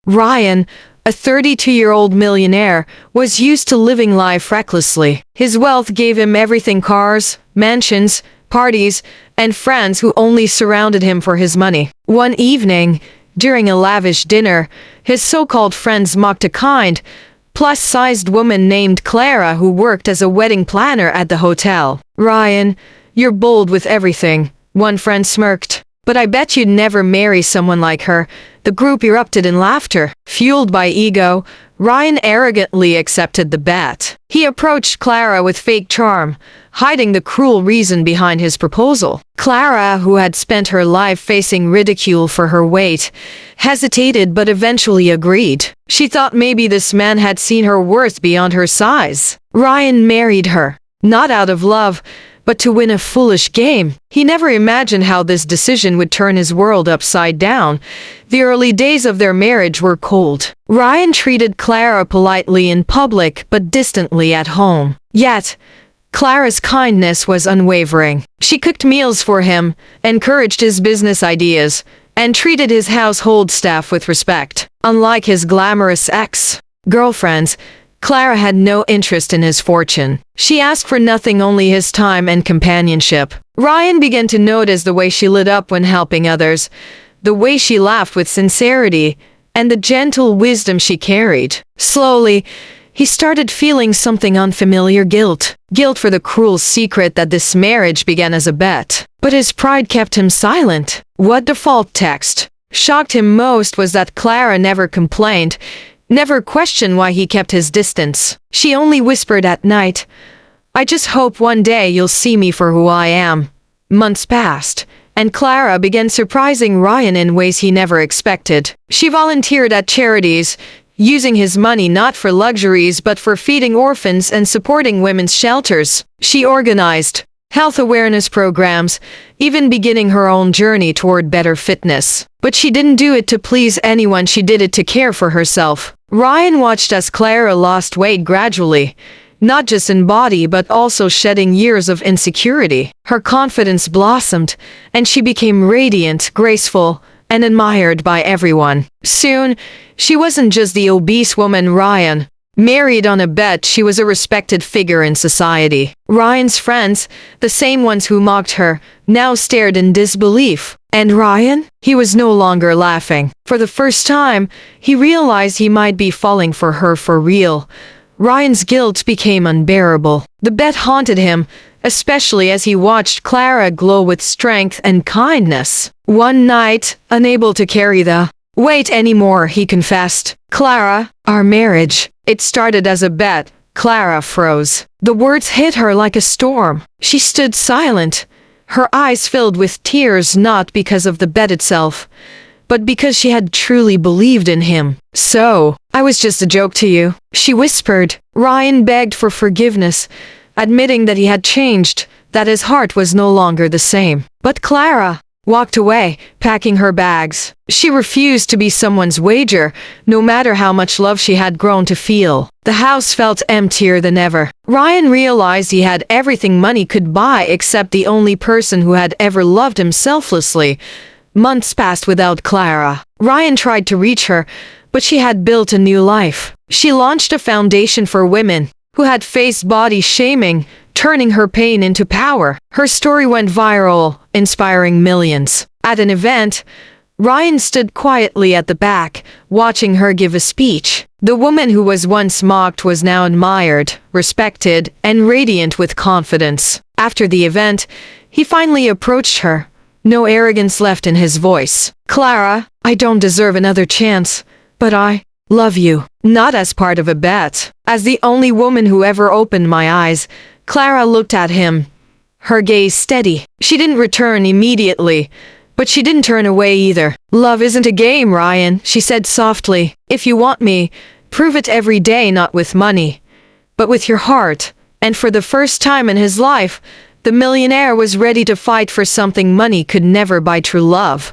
Ryan, a 32-year-old millionaire, was used to living life recklessly. His wealth gave him everything: cars, mansions, parties, and friends who only surrounded him for his money. One evening, during a lavish dinner, his so-called friends mocked a kind, plus-sized woman named Clara who worked as a wedding planner at the hotel. "Ryan, you're bold with everything," one friend smirked. "But I bet you'd never marry someone like her." The group erupted in laughter. Fueled by ego, Ryan arrogantly accepted the bet. He approached Clara with fake charm, hiding the cruel reason behind his proposal. Clara, who had spent her life facing ridicule for her weight, hesitated but eventually agreed. She thought maybe this man had seen her worth beyond her size. Ryan married her, not out of love, but to win a foolish game. He never imagined how this decision would turn his world upside down. The early days of their marriage were cold. Ryan treated Clara politely in public but distantly at home. Yet, Clara's kindness was unwavering. She cooked meals for him, encouraged his business ideas, and treated his household staff with respect. Unlike his glamorous ex-girlfriends, Clara had no interest in his fortune. She asked for nothing, only his time and companionship. Ryan began to notice the way she lit up when helping others, the way she laughed with sincerity, and the gentle wisdom she carried. Slowly, he started feeling something unfamiliar: guilt. Guilt for the cruel secret that this marriage began as a bet. But his pride kept him silent. What default text shocked him most was that Clara never complained, never questioned why he kept his distance. She only whispered at night, "I just hope one day you'll see me for who I am." Months passed, and Clara began surprising Ryan in ways he never expected. She volunteered at charities, using his money not for luxuries but for feeding orphans and supporting women's shelters. She organized health awareness programs, even beginning her own journey toward better fitness. But she didn't do it to please anyone, she did it to care for herself. Ryan watched as Clara lost weight gradually, not just in body but also shedding years of insecurity. Her confidence blossomed, and she became radiant, graceful, and admired by everyone. Soon, she wasn't just the obese woman Ryan married on a bet, she was a respected figure in society. Ryan's friends, the same ones who mocked her, now stared in disbelief. And Ryan? He was no longer laughing. For the first time, he realized he might be falling for her for real. Ryan's guilt became unbearable. The bet haunted him, especially as he watched Clara glow with strength and kindness. One night, unable to carry the weight anymore, he confessed, "Clara, our marriage, it started as a bet." Clara froze. The words hit her like a storm. She stood silent, her eyes filled with tears, not because of the bet itself, but because she had truly believed in him. "So, I was just a joke to you," she whispered. Ryan begged for forgiveness, admitting that he had changed, that his heart was no longer the same. But Clara walked away, packing her bags. She refused to be someone's wager, no matter how much love she had grown to feel. The house felt emptier than ever. Ryan realized he had everything money could buy except the only person who had ever loved him selflessly. Months passed without Clara. Ryan tried to reach her, but she had built a new life. She launched a foundation for women who had faced body shaming, turning her pain into power. Her story went viral, inspiring millions. At an event, Ryan stood quietly at the back, watching her give a speech. The woman who was once mocked was now admired, respected, and radiant with confidence. After the event, he finally approached her, no arrogance left in his voice. "Clara, I don't deserve another chance, but I love you." Not as part of a bet. As the only woman who ever opened my eyes, Clara looked at him, her gaze steady. She didn't return immediately, but she didn't turn away either. "Love isn't a game, Ryan," she said softly. "If you want me, prove it every day, not with money, but with your heart." And for the first time in his life, the millionaire was ready to fight for something money could never buy: true love.